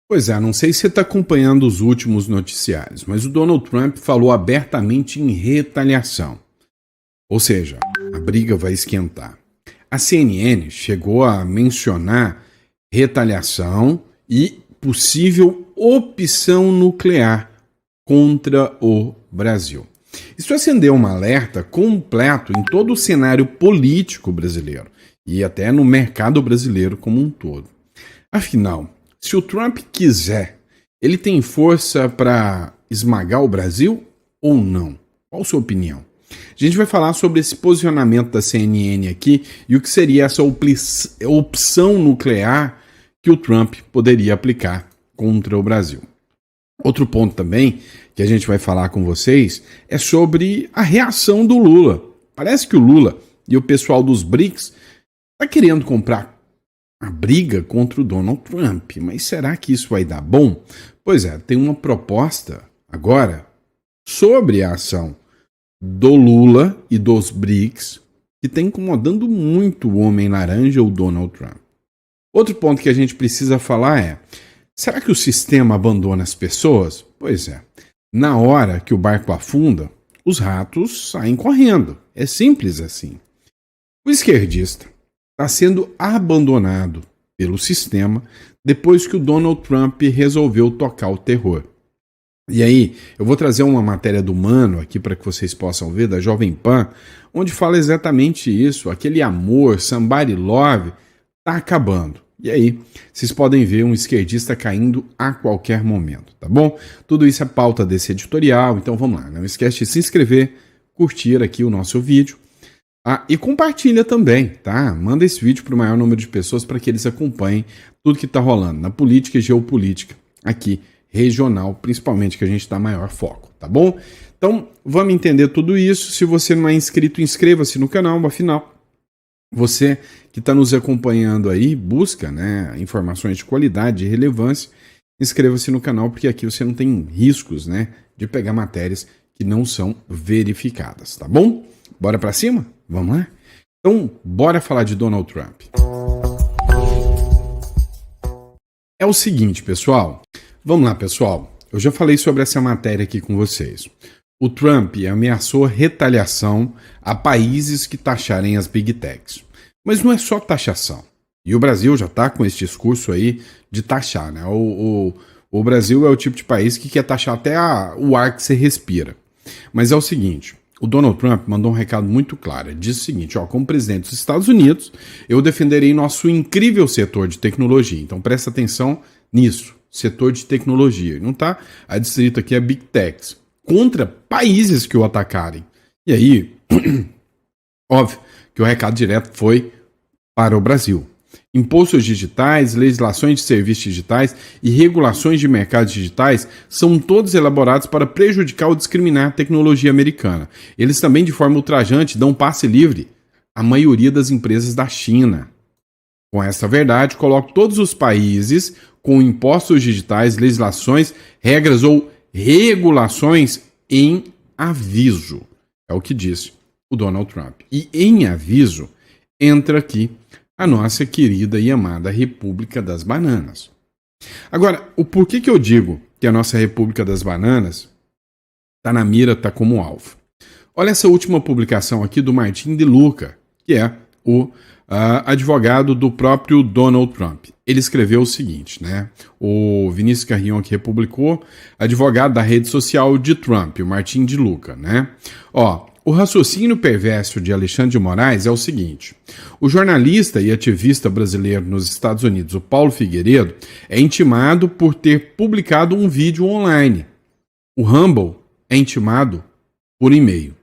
Pois é, não sei se você está acompanhando os últimos noticiários, mas o Donald Trump falou abertamente em retaliação. Ou seja, a briga vai esquentar. A CNN chegou a mencionar retaliação e possível opção nuclear contra o Brasil. Isso acendeu um alerta completo em todo o cenário político brasileiro e até no mercado brasileiro como um todo. Afinal, se o Trump quiser, ele tem força para esmagar o Brasil ou não? Qual a sua opinião? A gente vai falar sobre esse posicionamento da CNN aqui e o que seria essa opção nuclear que o Trump poderia aplicar contra o Brasil. Outro ponto também que a gente vai falar com vocês é sobre a reação do Lula. Parece que o Lula e o pessoal dos BRICS está querendo comprar a briga contra o Donald Trump, mas será que isso vai dar bom? Pois é, tem uma proposta agora sobre a ação do Lula e dos BRICS que está incomodando muito o homem laranja, o Donald Trump. Outro ponto que a gente precisa falar é: será que o sistema abandona as pessoas? Pois é, na hora que o barco afunda, os ratos saem correndo. É simples assim. O esquerdista está sendo abandonado pelo sistema depois que o Donald Trump resolveu tocar o terror. E aí, eu vou trazer uma matéria do Mano aqui para que vocês possam ver, da Jovem Pan, onde fala exatamente isso, aquele amor, somebody love, está acabando. E aí, vocês podem ver um esquerdista caindo a qualquer momento, tá bom? Tudo isso é pauta desse editorial, então vamos lá. Não esquece de se inscrever, curtir aqui o nosso vídeo e compartilha também, tá? Manda esse vídeo para o maior número de pessoas para que eles acompanhem tudo que está rolando na política e geopolítica aqui regional, principalmente que a gente dá maior foco, tá bom? Então, vamos entender tudo isso. Se você não é inscrito, inscreva-se no canal, afinal, você que está nos acompanhando aí, busca, né, informações de qualidade e relevância, inscreva-se no canal, porque aqui você não tem riscos, né, de pegar matérias que não são verificadas, tá bom? Bora para cima? Vamos lá? Então, bora falar de Donald Trump. É o seguinte, pessoal. Vamos lá, pessoal. Eu já falei sobre essa matéria aqui com vocês. O Trump ameaçou retaliação a países que taxarem as Big Techs. Mas não é só taxação. E o Brasil já está com esse discurso aí de taxar, né? O Brasil é o tipo de país que quer taxar até o ar que você respira. Mas é o seguinte, o Donald Trump mandou um recado muito claro. Ele disse o seguinte, como presidente dos Estados Unidos, eu defenderei nosso incrível setor de tecnologia. Então presta atenção nisso, setor de tecnologia. Não está adstrito aqui a Big Techs, contra países que o atacarem. E aí, óbvio que o recado direto foi para o Brasil. Impostos digitais, legislações de serviços digitais e regulações de mercados digitais são todos elaborados para prejudicar ou discriminar a tecnologia americana. Eles também, de forma ultrajante, dão passe livre à maioria das empresas da China. Com essa verdade, coloco todos os países com impostos digitais, legislações, regras ou regulações em aviso. É o que disse o Donald Trump. E em aviso entra aqui a nossa querida e amada República das Bananas. Agora, o porquê que eu digo que a nossa República das Bananas está na mira, está como alvo? Olha essa última publicação aqui do Martin de Luca, que é o advogado do próprio Donald Trump. Ele escreveu o seguinte, né? O Vinícius Carrion, que republicou, advogado da rede social de Trump, o Martin de Luca, né? O raciocínio perverso de Alexandre de Moraes é o seguinte: o jornalista e ativista brasileiro nos Estados Unidos, o Paulo Figueiredo, é intimado por ter publicado um vídeo online. O Rumble é intimado por e-mail.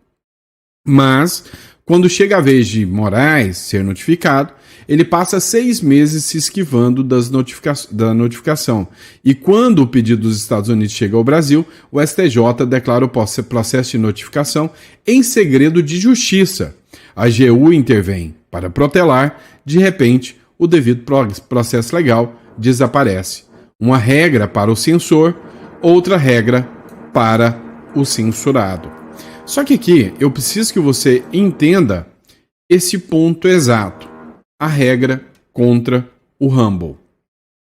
Mas, quando chega a vez de Moraes ser notificado, ele passa 6 meses se esquivando da notificação. E quando o pedido dos Estados Unidos chega ao Brasil, o STJ declara o processo de notificação em segredo de justiça. A AGU intervém para protelar, de repente, o devido processo legal desaparece. Uma regra para o censor, outra regra para o censurado. Só que aqui eu preciso que você entenda esse ponto exato. A regra contra o Rumble.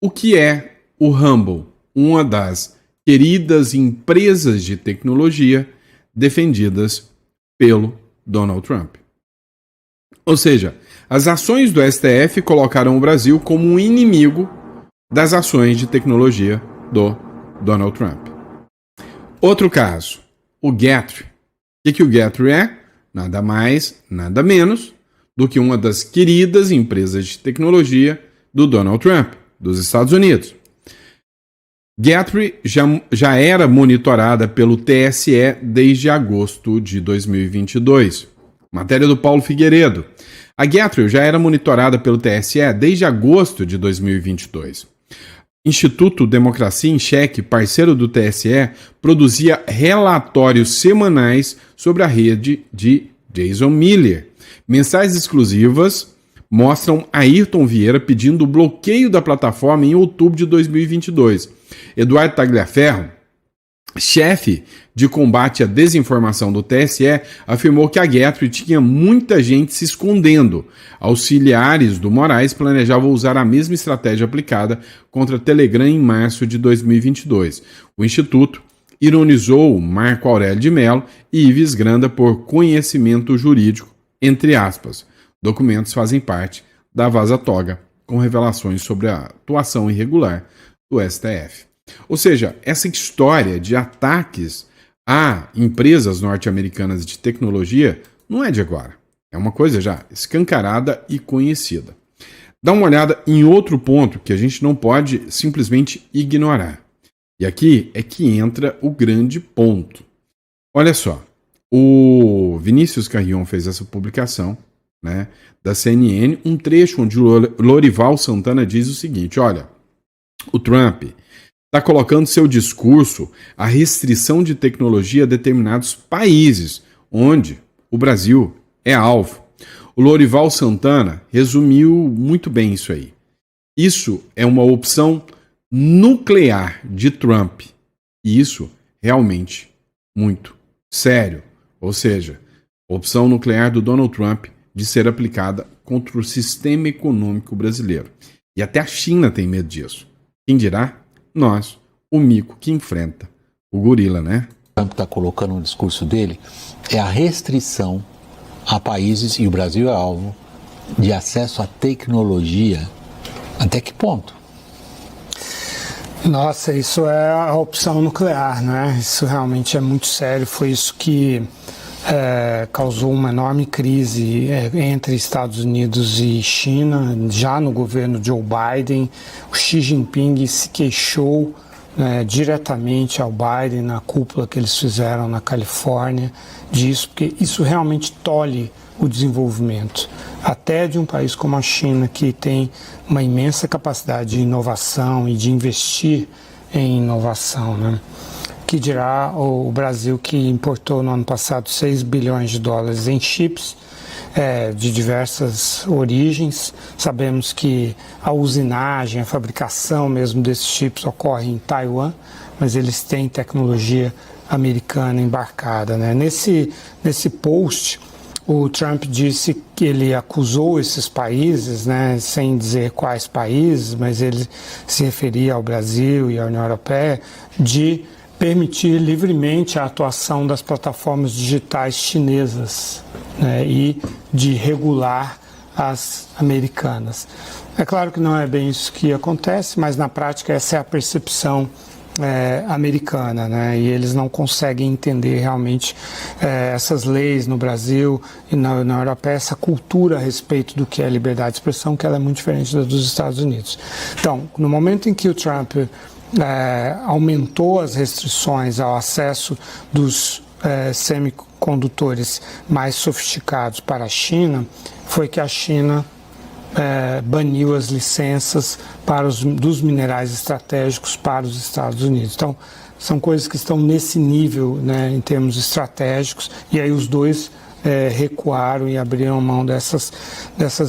O que é o Rumble, uma das queridas empresas de tecnologia defendidas pelo Donald Trump. Ou seja, as ações do STF colocaram o Brasil como um inimigo das ações de tecnologia do Donald Trump. Outro caso, o Gatry. O que o Gatry é? Nada mais, nada menos do que uma das queridas empresas de tecnologia do Donald Trump, dos Estados Unidos. Gatry já era monitorada pelo TSE desde agosto de 2022. Matéria do Paulo Figueiredo. A Gatry já era monitorada pelo TSE desde agosto de 2022. Instituto Democracia em Cheque, parceiro do TSE, produzia relatórios semanais sobre a rede de Jason Miller. Mensais exclusivas mostram Ayrton Vieira pedindo o bloqueio da plataforma em outubro de 2022. Eduardo Tagliaferro, chefe de combate à desinformação do TSE, afirmou que a Gatry tinha muita gente se escondendo. Auxiliares do Moraes planejavam usar a mesma estratégia aplicada contra a Telegram em março de 2022. O Instituto ironizou Marco Aurélio de Mello e Ives Granda por conhecimento jurídico, entre aspas. Documentos fazem parte da vaza-toga, com revelações sobre a atuação irregular do STF. Ou seja, essa história de ataques a empresas norte-americanas de tecnologia não é de agora. É uma coisa já escancarada e conhecida. Dá uma olhada em outro ponto que a gente não pode simplesmente ignorar. E aqui é que entra o grande ponto. Olha só, o Vinícius Carrion fez essa publicação, né, da CNN, um trecho onde o Lorival Santana diz o seguinte, olha, o Trump está colocando seu discurso a restrição de tecnologia a determinados países, onde o Brasil é alvo. O Lorival Santana resumiu muito bem isso aí. Isso é uma opção nuclear de Trump. E isso realmente muito sério. Ou seja, a opção nuclear do Donald Trump de ser aplicada contra o sistema econômico brasileiro. E até a China tem medo disso. Quem dirá? Nós, o mico que enfrenta o gorila, né? O Trump está colocando no discurso dele é a restrição a países, e o Brasil é alvo, de acesso à tecnologia. Até que ponto? Nossa, isso é a opção nuclear, né? Isso realmente é muito sério. Foi isso que causou uma enorme crise entre Estados Unidos e China, já no governo Joe Biden. O Xi Jinping se queixou diretamente ao Biden na cúpula que eles fizeram na Califórnia disso, porque isso realmente tolhe o desenvolvimento, até de um país como a China, que tem uma imensa capacidade de inovação e de investir em inovação, né? Que dirá o Brasil, que importou no ano passado 6 bilhões de dólares em chips de diversas origens. Sabemos que a usinagem, a fabricação mesmo desses chips ocorre em Taiwan, mas eles têm tecnologia americana embarcada, né? Nesse post, o Trump disse que ele acusou esses países, né, sem dizer quais países, mas ele se referia ao Brasil e à União Europeia, de permitir livremente a atuação das plataformas digitais chinesas, né, e de regular as americanas. É claro que não é bem isso que acontece, mas na prática essa é a percepção americana, né? E eles não conseguem entender realmente essas leis no Brasil e na Europa, essa cultura a respeito do que é liberdade de expressão, que ela é muito diferente da dos Estados Unidos. Então, no momento em que o Trump aumentou as restrições ao acesso dos semicondutores mais sofisticados para a China, foi que a China baniu as licenças dos minerais estratégicos para os Estados Unidos. Então, são coisas que estão nesse nível, né, em termos estratégicos, e aí os dois recuaram e abriram mão dessas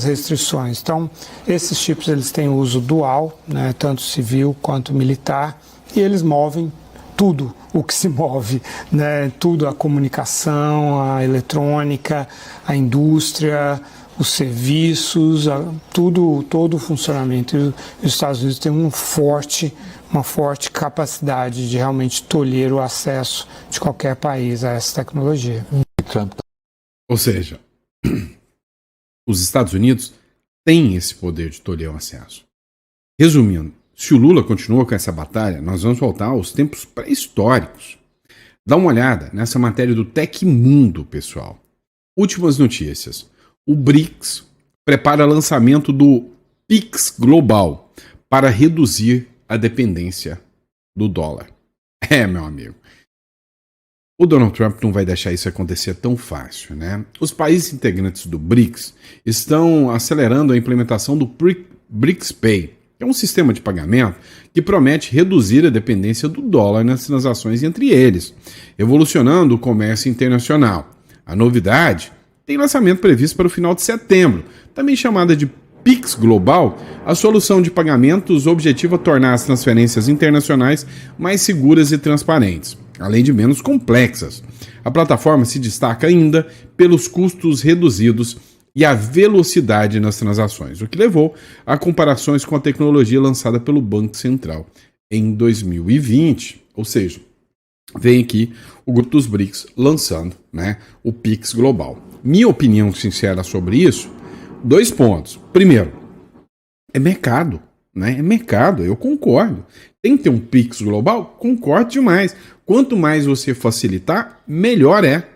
restrições. Então, esses chips eles têm uso dual, né, tanto civil quanto militar, e eles movem tudo o que se move, né, tudo, a comunicação, a eletrônica, a indústria, os serviços, todo o funcionamento. E os Estados Unidos têm um forte uma forte capacidade de realmente tolher o acesso de qualquer país a essa tecnologia. Ou seja, os Estados Unidos têm esse poder de tolher o acesso. Resumindo, se o Lula continua com essa batalha, nós vamos voltar aos tempos pré-históricos. Dá uma olhada nessa matéria do Tecmundo, pessoal. Últimas notícias. O BRICS prepara lançamento do PIX Global para reduzir a dependência do dólar. Meu amigo. O Donald Trump não vai deixar isso acontecer tão fácil, né? Os países integrantes do BRICS estão acelerando a implementação do BRICS Pay, que é um sistema de pagamento que promete reduzir a dependência do dólar nas transações entre eles, revolucionando o comércio internacional. A novidade tem lançamento previsto para o final de setembro, também chamada de PIX Global. A solução de pagamentos objetiva tornar as transferências internacionais mais seguras e transparentes, além de menos complexas. A plataforma se destaca ainda pelos custos reduzidos e a velocidade nas transações, o que levou a comparações com a tecnologia lançada pelo Banco Central em 2020. Ou seja, vem aqui o grupo dos BRICS lançando, né, o PIX Global. Minha opinião sincera sobre isso, 2 pontos. Primeiro, é mercado, né? É mercado, eu concordo. Tem que ter um PIX Global? Concordo demais. Quanto mais você facilitar, melhor é.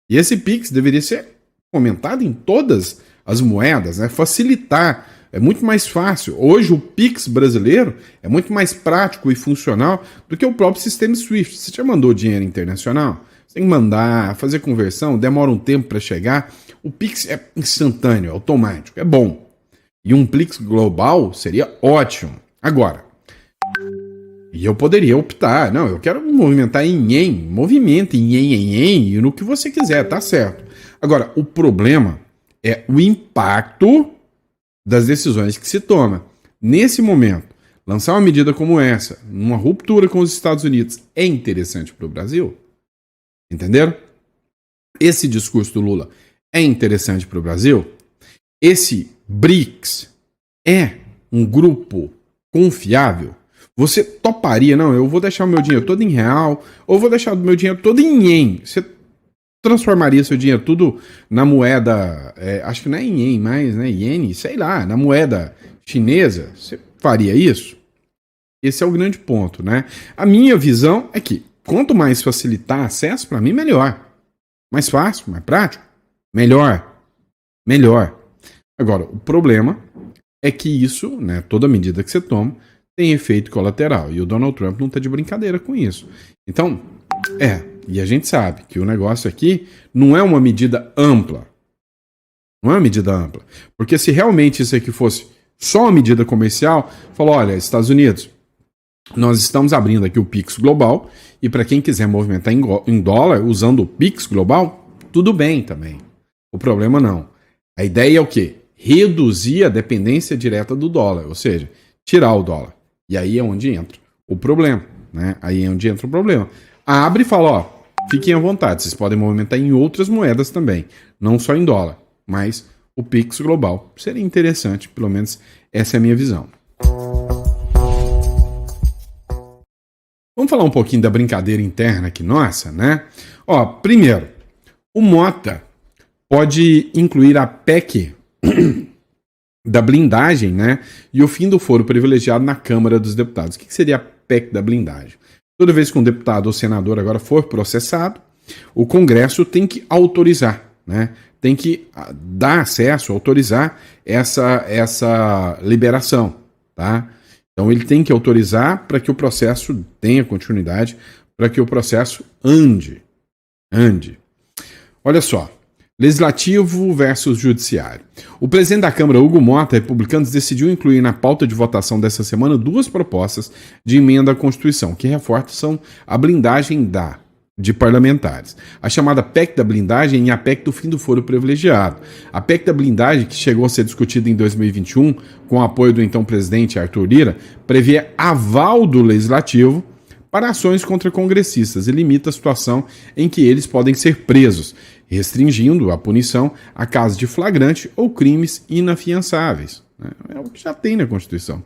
E esse PIX deveria ser fomentado em todas as moedas, né? Facilitar. É muito mais fácil. Hoje o PIX brasileiro é muito mais prático e funcional do que o próprio sistema SWIFT. Você já mandou dinheiro internacional? Você tem que mandar, fazer conversão, demora um tempo para chegar. O PIX é instantâneo, automático, é bom. E um PIX global seria ótimo. Agora, e eu poderia optar, não, eu quero movimentar em ien, movimenta em ien, e no que você quiser, tá certo. Agora, o problema é o impacto das decisões que se toma. Nesse momento, lançar uma medida como essa, numa ruptura com os Estados Unidos, é interessante para o Brasil? Entenderam? Esse discurso do Lula é interessante para o Brasil? Esse BRICS é um grupo confiável? Você toparia, não, eu vou deixar o meu dinheiro todo em real, ou vou deixar o meu dinheiro todo em ien? Você transformaria seu dinheiro tudo na moeda, acho que não é em ien mais, né, iene, sei lá, na moeda chinesa? Você faria isso? Esse é o grande ponto, né? A minha visão é que quanto mais facilitar acesso, para mim, melhor. Mais fácil, mais prático, melhor. Agora, o problema é que isso, né, toda medida que você toma, tem efeito colateral. E o Donald Trump não está de brincadeira com isso. Então, e a gente sabe que o negócio aqui não é uma medida ampla. Não é uma medida ampla. Porque se realmente isso aqui fosse só uma medida comercial, falou, olha, Estados Unidos, nós estamos abrindo aqui o PIX Global, e para quem quiser movimentar em dólar usando o PIX Global, tudo bem também. O problema não. A ideia é o quê? Reduzir a dependência direta do dólar, ou seja, tirar o dólar. E aí é onde entra o problema, né? Aí é onde entra o problema. Abre e fala, ó, fiquem à vontade, vocês podem movimentar em outras moedas também, não só em dólar, mas o PIX Global seria interessante, pelo menos essa é a minha visão. Vamos falar um pouquinho da brincadeira interna aqui nossa, né? Ó, primeiro, o Mota pode incluir a PEC da blindagem, né? E o fim do foro privilegiado na Câmara dos Deputados. O que seria a PEC da blindagem? Toda vez que um deputado ou senador agora for processado, o Congresso tem que autorizar, né? Tem que dar acesso, autorizar essa liberação, tá? Então ele tem que autorizar para que o processo tenha continuidade, para que o processo ande. Olha só, Legislativo versus Judiciário. O presidente da Câmara, Hugo Mota, republicanos, decidiu incluir na pauta de votação dessa semana 2 propostas de emenda à Constituição, que reforçam a blindagem de parlamentares. A chamada PEC da blindagem e a PEC do fim do foro privilegiado. A PEC da blindagem, que chegou a ser discutida em 2021, com o apoio do então presidente Arthur Lira, prevê aval do Legislativo para ações contra congressistas e limita a situação em que eles podem ser presos, restringindo a punição a casos de flagrante ou crimes inafiançáveis. É o que já tem na Constituição.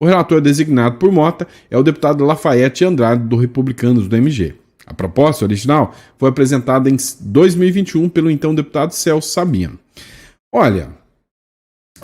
O relator designado por Mota é o deputado Lafayette Andrade, do Republicanos do MG. A proposta original foi apresentada em 2021 pelo então deputado Celso Sabino. Olha,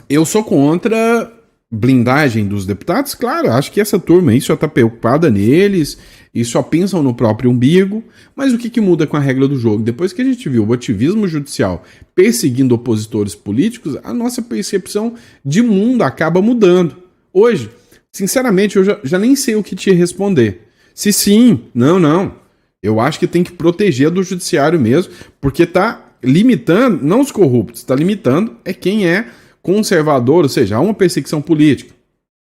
eu sou contra blindagem dos deputados, claro, acho que essa turma aí só está preocupada neles e só pensam no próprio umbigo, mas o que muda com a regra do jogo? Depois que a gente viu o ativismo judicial perseguindo opositores políticos, a nossa percepção de mundo acaba mudando. Hoje, sinceramente, eu já nem sei o que te responder. Se sim, não. Eu acho que tem que proteger do judiciário mesmo, porque está limitando, não os corruptos, está limitando é quem é conservador, ou seja, há uma perseguição política.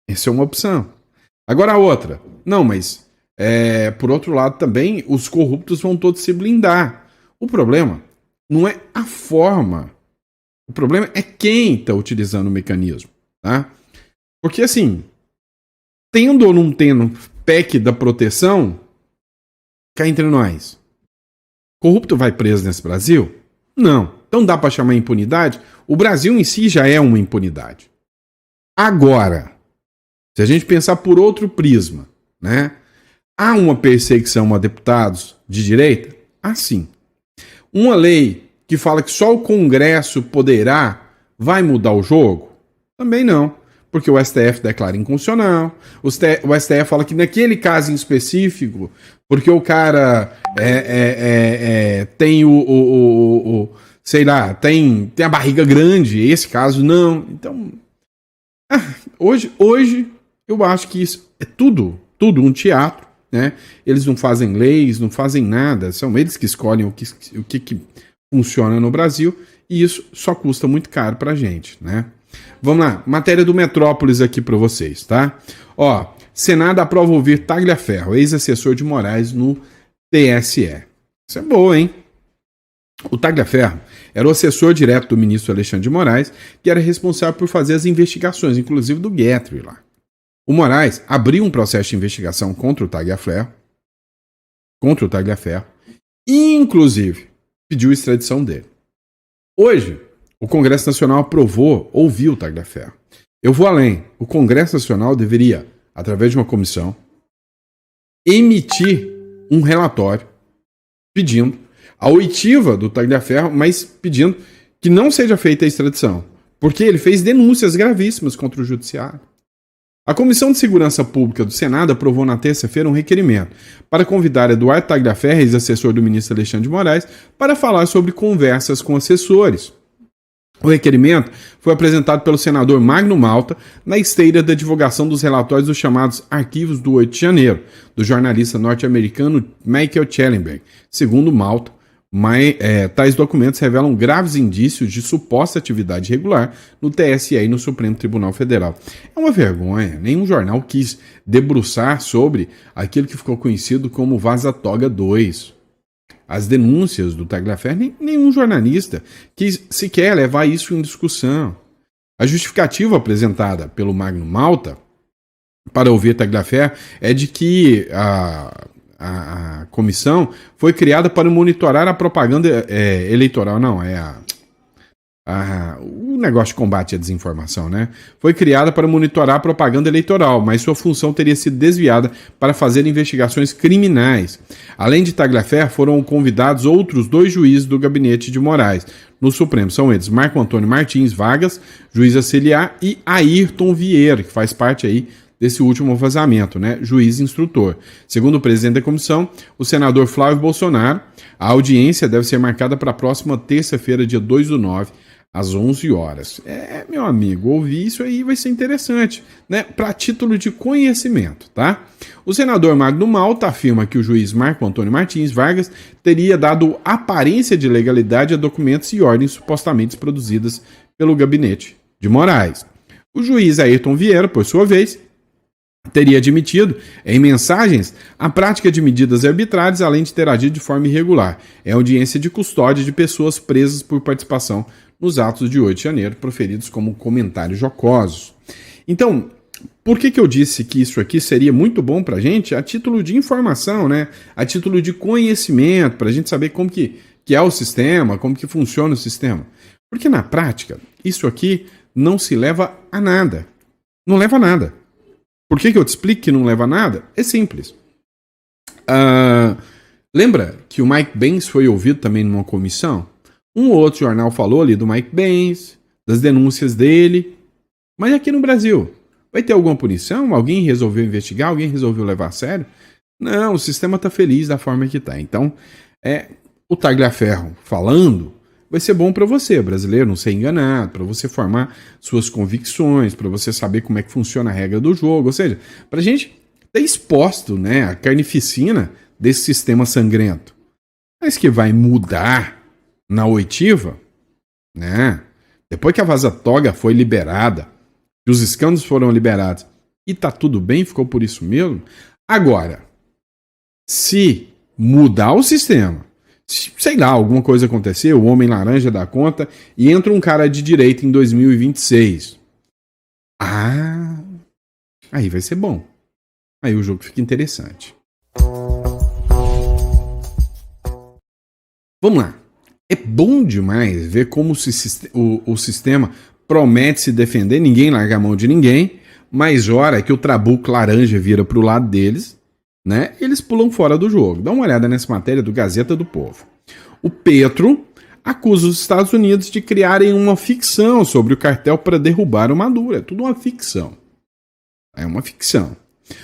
Essa é uma opção. Agora a outra. Não, mas por outro lado também, os corruptos vão todos se blindar. O problema não é a forma. O problema é quem está utilizando o mecanismo. Tá? Porque assim, tendo ou não tendo PEC da proteção, cá entre nós, corrupto vai preso nesse Brasil? Não. Então dá para chamar impunidade? O Brasil em si já é uma impunidade. Agora, se a gente pensar por outro prisma, né? Há uma perseguição a deputados de direita? Ah, sim. Uma lei que fala que só o Congresso poderá, vai mudar o jogo? Também não. Porque o STF declara inconstitucional, o STF fala que naquele caso em específico, porque o cara tem sei lá, tem a barriga grande, esse caso não. Então, hoje eu acho que isso é tudo um teatro, né? Eles não fazem leis, não fazem nada, são eles que escolhem o que funciona no Brasil, e isso só custa muito caro pra gente, né? Vamos lá, matéria do Metrópolis aqui para vocês, tá? Ó, Senado aprova ouvir Tagliaferro, ex-assessor de Moraes no TSE. Isso é boa, hein? O Tagliaferro era o assessor direto do ministro Alexandre de Moraes, que era responsável por fazer as investigações, inclusive do Guthrie lá. O Moraes abriu um processo de investigação contra o Tagliaferro, e inclusive pediu extradição dele. Hoje, o Congresso Nacional ouviu o Tagliaferro. Eu vou além. O Congresso Nacional deveria, através de uma comissão, emitir um relatório pedindo a oitiva do Tagliaferro, mas pedindo que não seja feita a extradição, porque ele fez denúncias gravíssimas contra o Judiciário. A Comissão de Segurança Pública do Senado aprovou na terça-feira um requerimento para convidar Eduardo Tagliaferro, ex-assessor do ministro Alexandre de Moraes, para falar sobre conversas com assessores. O requerimento foi apresentado pelo senador Magno Malta na esteira da divulgação dos relatórios dos chamados Arquivos do 8 de Janeiro, do jornalista norte-americano Michael Schellenberg. Segundo Malta, tais documentos revelam graves indícios de suposta atividade irregular no TSE e no Supremo Tribunal Federal. É uma vergonha, nenhum jornal quis debruçar sobre aquilo que ficou conhecido como Vaza Toga 2. As denúncias do Tagliaferro, nenhum jornalista quis sequer levar isso em discussão. A justificativa apresentada pelo Magno Malta para ouvir Tagliaferro é de que a comissão foi criada para monitorar a propaganda eleitoral. Não, o negócio de combate à desinformação, né? Foi criada para monitorar a propaganda eleitoral, mas sua função teria sido desviada para fazer investigações criminais. Além de Tagliaferro, foram convidados outros 2 juízes do gabinete de Moraes no Supremo. São eles Marco Antônio Martins Vargas, juiz auxiliar, e Ayrton Vieira, que faz parte aí desse último vazamento, né? Juiz instrutor. Segundo o presidente da comissão, o senador Flávio Bolsonaro, a audiência deve ser marcada para a próxima terça-feira, dia 2/9, às 11 horas. Meu amigo, ouvir isso aí vai ser interessante, né? Para título de conhecimento, tá? O senador Magno Malta afirma que o juiz Marco Antônio Martins Vargas teria dado aparência de legalidade a documentos e ordens supostamente produzidas pelo gabinete de Moraes. O juiz Ayrton Vieira, por sua vez, teria admitido, em mensagens, a prática de medidas arbitrárias, além de ter agido de forma irregular. É audiência de custódia de pessoas presas por participação nos atos de 8 de janeiro, proferidos como comentários jocosos. Então, por que eu disse que isso aqui seria muito bom para a gente? A título de informação, né? A título de conhecimento, para a gente saber como que é o sistema, como que funciona o sistema. Porque na prática, isso aqui não se leva a nada. Não leva a nada. Por que eu te explico que não leva a nada? É simples. Lembra que o Mike Pence foi ouvido também numa comissão? Um ou outro jornal falou ali do Mike Pence, das denúncias dele. Mas aqui no Brasil, vai ter alguma punição? Alguém resolveu investigar? Alguém resolveu levar a sério? Não, o sistema está feliz da forma que está. Então, o Tagliaferro falando vai ser bom para você, brasileiro, não ser enganado, para você formar suas convicções, para você saber como é que funciona a regra do jogo. Ou seja, para a gente estar exposto, né, a carnificina desse sistema sangrento. Mas que vai mudar na oitiva, né? Depois que a Vaza Toga foi liberada, que os escândalos foram liberados e tá tudo bem, ficou por isso mesmo. Agora, se mudar o sistema, sei lá, alguma coisa acontecer, o Homem Laranja dá conta e entra um cara de direita em 2026. Aí vai ser bom. Aí o jogo fica interessante. Vamos lá. É bom demais ver como o sistema promete se defender, ninguém larga a mão de ninguém, mas hora que o trabuco laranja vira pro lado deles, né, eles pulam fora do jogo. Dá uma olhada nessa matéria do Gazeta do Povo. O Petro acusa os Estados Unidos de criarem uma ficção sobre o cartel para derrubar o Maduro. É tudo uma ficção. É uma ficção.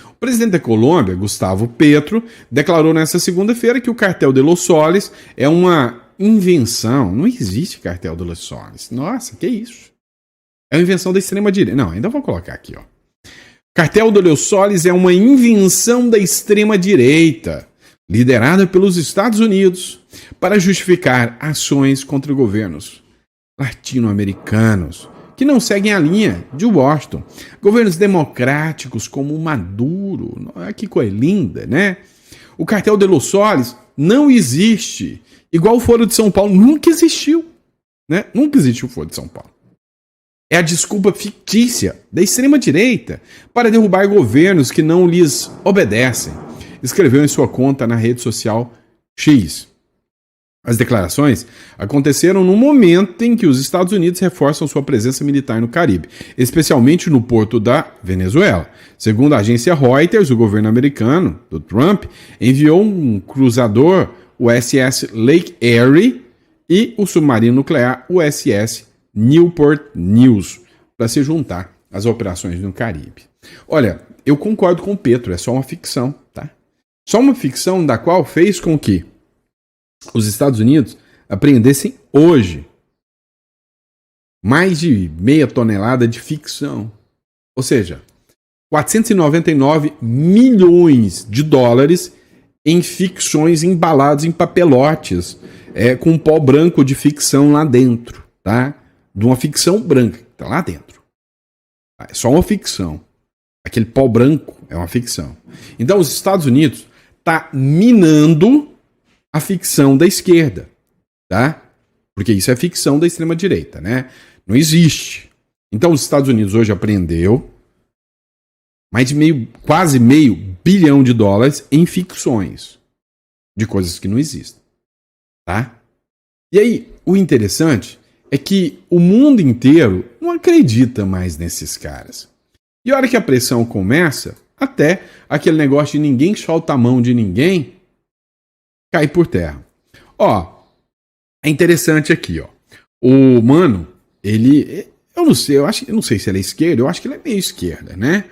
O presidente da Colômbia, Gustavo Petro, declarou nesta segunda-feira que o cartel de Los Soles é uma invenção. Não existe cartel de Los Soles. Nossa, que isso? É uma invenção da extrema-direita. Não, ainda vou colocar aqui, ó. Cartel de Los Soles é uma invenção da extrema-direita, liderada pelos Estados Unidos, para justificar ações contra governos latino-americanos que não seguem a linha de Washington. Governos democráticos como o Maduro. Que coisa linda, né? O cartel de Los Soles não existe. Igual o Foro de São Paulo nunca existiu, né? Nunca existiu o Foro de São Paulo. É a desculpa fictícia da extrema-direita para derrubar governos que não lhes obedecem, escreveu em sua conta na rede social X. As declarações aconteceram no momento em que os Estados Unidos reforçam sua presença militar no Caribe, especialmente no porto da Venezuela. Segundo a agência Reuters, o governo americano, do Trump, enviou um cruzador, o USS Lake Erie, e o submarino nuclear USS Newport News, para se juntar às operações no Caribe. Olha, eu concordo com o Petro, é só uma ficção, tá? Só uma ficção da qual fez com que os Estados Unidos apreendessem hoje mais de meia tonelada de ficção. Ou seja, 499 milhões de dólares em ficções embaladas em papelotes, com pó branco de ficção lá dentro, tá? De uma ficção branca, que tá lá dentro. É só uma ficção. Aquele pó branco é uma ficção. Então os Estados Unidos tá minando a ficção da esquerda, tá? Porque isso é ficção da extrema-direita, né? Não existe. Então os Estados Unidos hoje apreendeu mais de quase meio bilhão de dólares em ficções de coisas que não existem, tá? E aí, o interessante é que o mundo inteiro não acredita mais nesses caras. E a hora que a pressão começa, até aquele negócio de ninguém solta a mão de ninguém cai por terra. Ó, é interessante aqui, ó. O mano, ele, eu não sei se ele é esquerda, eu acho que ele é meio esquerda, né?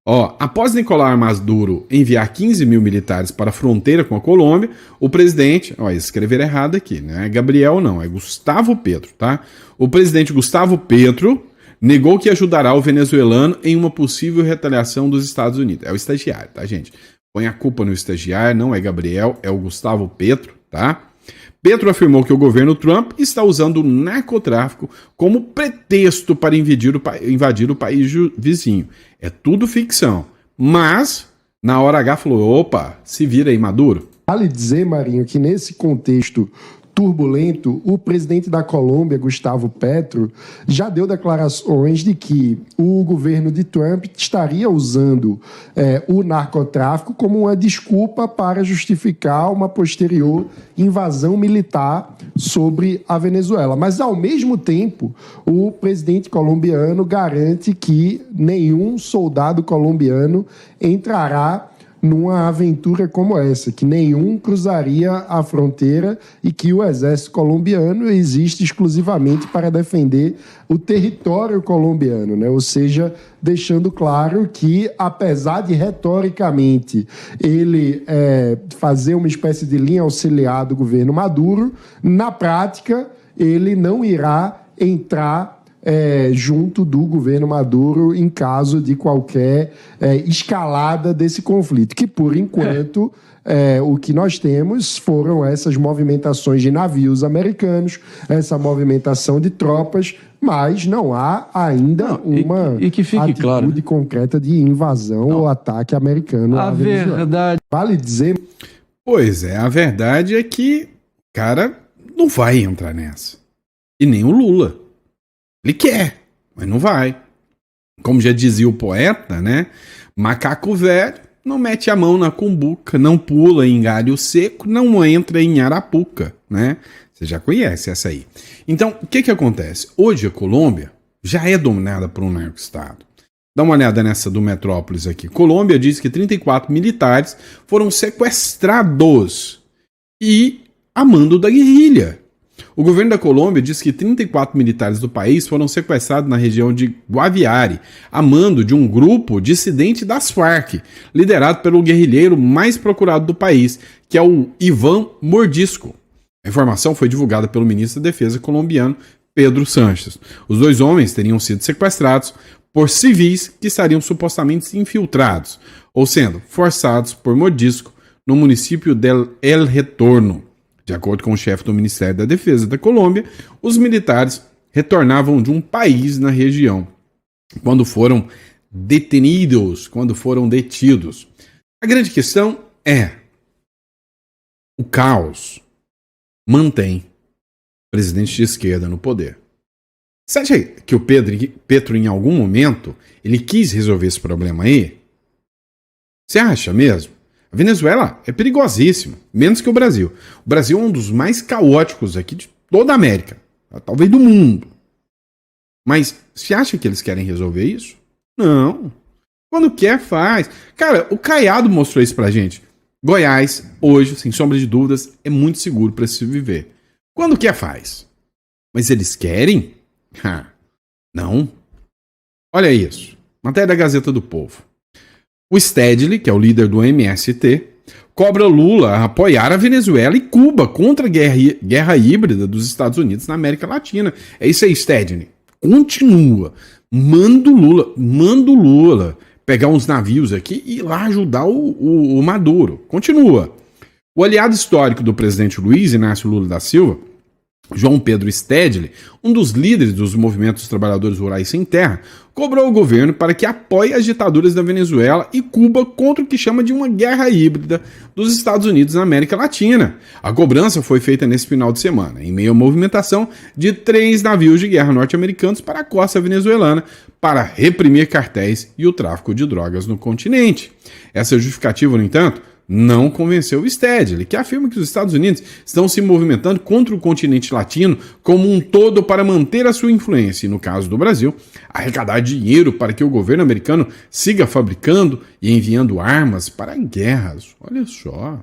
Ó, após Nicolás Maduro enviar 15 mil militares para a fronteira com a Colômbia, o presidente, ó, escreveram errado aqui, não é Gabriel não, é Gustavo Petro, tá? O presidente Gustavo Petro negou que ajudará o venezuelano em uma possível retaliação dos Estados Unidos. É o estagiário, tá, gente? Põe a culpa no estagiário, não é Gabriel, é o Gustavo Petro, tá? Petro afirmou que o governo Trump está usando o narcotráfico como pretexto para invadir o país vizinho. É tudo ficção. Mas, na hora H, falou, opa, se vira aí, Maduro. Vale dizer, Marinho, que nesse contexto turbulento, o presidente da Colômbia, Gustavo Petro, já deu declarações de que o governo de Trump estaria usando o narcotráfico como uma desculpa para justificar uma posterior invasão militar sobre a Venezuela. Mas, ao mesmo tempo, o presidente colombiano garante que nenhum soldado colombiano entrará numa aventura como essa, que nenhum cruzaria a fronteira e que o exército colombiano existe exclusivamente para defender o território colombiano, né? Ou seja, deixando claro que, apesar de retoricamente ele fazer uma espécie de linha auxiliar do governo Maduro, na prática ele não irá entrar junto do governo Maduro em caso de qualquer escalada desse conflito, que por enquanto o que nós temos foram essas movimentações de navios americanos, essa movimentação de tropas, mas não há ainda uma que fique atitude claro, concreta de invasão ou ataque americano à Venezuela. Verdade... Vale dizer... Pois é, a verdade é que o cara não vai entrar nessa. E nem o Lula. Ele quer, mas não vai. Como já dizia o poeta, né? Macaco velho não mete a mão na cumbuca, não pula em galho seco, não entra em arapuca, né? Você já conhece essa aí. Então, o que acontece? Hoje a Colômbia já é dominada por um narco-estado. Dá uma olhada nessa do Metrópolis aqui. Colômbia diz que 34 militares foram sequestrados e a mando da guerrilha. O governo da Colômbia diz que 34 militares do país foram sequestrados na região de Guaviare, a mando de um grupo dissidente das Farc, liderado pelo guerrilheiro mais procurado do país, que é o Iván Mordisco. A informação foi divulgada pelo ministro da Defesa colombiano, Pedro Sánchez. Os dois homens teriam sido sequestrados por civis que estariam supostamente infiltrados, ou sendo forçados por Mordisco no município del El Retorno. De acordo com o chefe do Ministério da Defesa da Colômbia, os militares retornavam de um país na região quando foram detidos. A grande questão é: o caos mantém o presidente de esquerda no poder. Você acha que o Petro, em algum momento, ele quis resolver esse problema aí? Você acha mesmo? A Venezuela é perigosíssima, menos que o Brasil. O Brasil é um dos mais caóticos aqui de toda a América, talvez do mundo. Mas você acha que eles querem resolver isso? Não. Quando quer, faz. Cara, o Caiado mostrou isso pra gente. Goiás, hoje, sem sombra de dúvidas, é muito seguro para se viver. Quando quer, faz. Mas eles querem? Não. Olha isso. Matéria da Gazeta do Povo. O Stedley, que é o líder do MST, cobra Lula a apoiar a Venezuela e Cuba contra a guerra híbrida dos Estados Unidos na América Latina. É isso aí, Stedley. Continua. Manda o Lula pegar uns navios aqui e ir lá ajudar o Maduro. Continua. O aliado histórico do presidente Luiz Inácio Lula da Silva, João Pedro Stedley, um dos líderes dos movimentos dos trabalhadores rurais sem terra, cobrou o governo para que apoie as ditaduras da Venezuela e Cuba contra o que chama de uma guerra híbrida dos Estados Unidos na América Latina. A cobrança foi feita nesse final de semana, em meio à movimentação de 3 navios de guerra norte-americanos para a costa venezuelana para reprimir cartéis e o tráfico de drogas no continente. Essa justificativa, no entanto, não convenceu o Stedley, que afirma que os Estados Unidos estão se movimentando contra o continente latino como um todo para manter a sua influência e, no caso do Brasil, arrecadar dinheiro para que o governo americano siga fabricando e enviando armas para guerras. Olha só.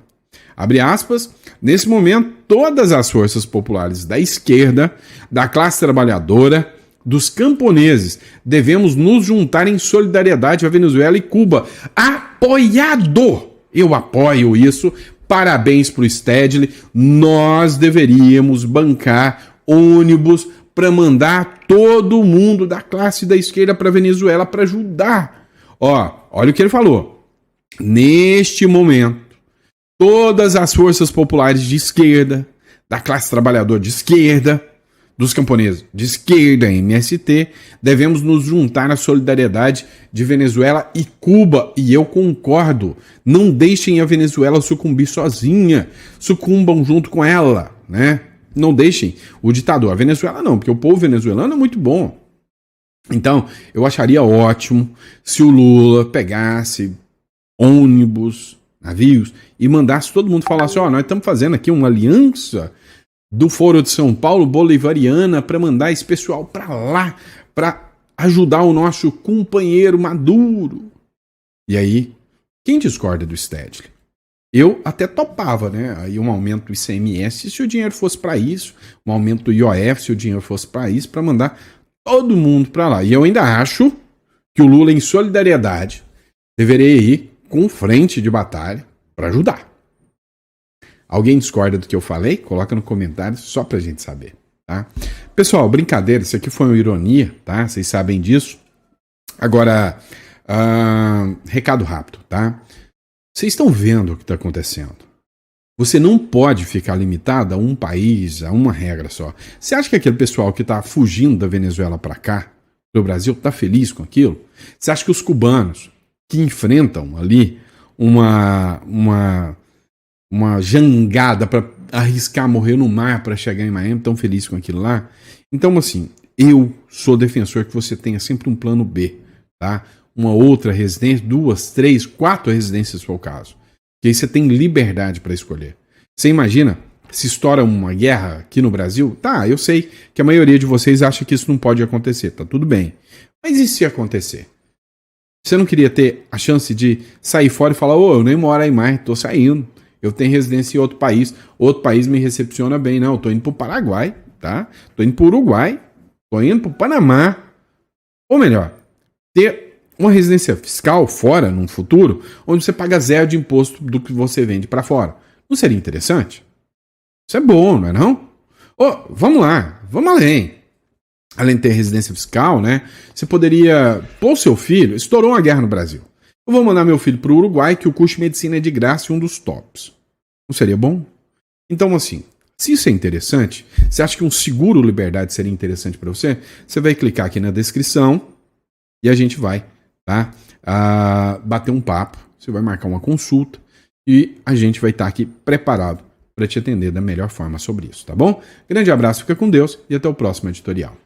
Abre aspas, nesse momento, todas as forças populares da esquerda, da classe trabalhadora, dos camponeses, devemos nos juntar em solidariedade à Venezuela e Cuba. Apoiado! Eu apoio isso. Parabéns para o Stedley. Nós deveríamos bancar ônibus para mandar todo mundo da classe da esquerda para a Venezuela para ajudar. Olha o que ele falou. Neste momento, todas as forças populares de esquerda, da classe trabalhadora de esquerda, dos camponeses de esquerda, MST, devemos nos juntar na solidariedade de Venezuela e Cuba. E eu concordo. Não deixem a Venezuela sucumbir sozinha. Sucumbam junto com ela, né? Não deixem o ditador. A Venezuela não, porque o povo venezuelano é muito bom. Então, eu acharia ótimo se o Lula pegasse ônibus, navios, e mandasse todo mundo falar assim, ó, nós estamos fazendo aqui uma aliança do Foro de São Paulo bolivariana para mandar esse pessoal para lá, para ajudar o nosso companheiro Maduro. E aí, quem discorda do Stedley? Eu até topava, né? Aí um aumento do ICMS se o dinheiro fosse para isso, um aumento do IOF se o dinheiro fosse para isso, para mandar todo mundo para lá. E eu ainda acho que o Lula, em solidariedade, deveria ir com frente de batalha para ajudar. Alguém discorda do que eu falei? Coloca no comentário só pra gente saber, tá? Pessoal, brincadeira, isso aqui foi uma ironia, tá? Vocês sabem disso. Agora, recado rápido, tá? Vocês estão vendo o que está acontecendo. Você não pode ficar limitado a um país, a uma regra só. Você acha que aquele pessoal que está fugindo da Venezuela para cá, do Brasil, está feliz com aquilo? Você acha que os cubanos que enfrentam ali uma jangada para arriscar morrer no mar para chegar em Miami, tão feliz com aquilo lá? Então, assim, eu sou defensor que você tenha sempre um plano B, tá? Uma outra residência, 2, 3, 4 residências se for o caso. Que aí você tem liberdade para escolher. Você imagina, se estoura uma guerra aqui no Brasil? Tá, eu sei que a maioria de vocês acha que isso não pode acontecer, tá tudo bem. Mas e se acontecer? Você não queria ter a chance de sair fora e falar, ô, eu nem moro aí mais, tô saindo. Eu tenho residência em outro país me recepciona bem. Não, eu tô indo pro Paraguai, tá? Tô indo pro Uruguai, tô indo pro Panamá. Ou melhor, ter uma residência fiscal fora, num futuro, onde você paga 0 de imposto do que você vende para fora. Não seria interessante? Isso é bom, não é não? Oh, vamos lá, vamos além. Além de ter residência fiscal, né? Você poderia pôr o seu filho, estourou uma guerra no Brasil. Eu vou mandar meu filho para o Uruguai, que o curso de medicina é de graça e um dos tops. Não seria bom? Então, assim, se isso é interessante, você acha que um seguro liberdade seria interessante para você? Você vai clicar aqui na descrição e a gente vai, tá? Bater um papo, você vai marcar uma consulta e a gente vai estar aqui preparado para te atender da melhor forma sobre isso, tá bom? Grande abraço, fica com Deus e até o próximo editorial.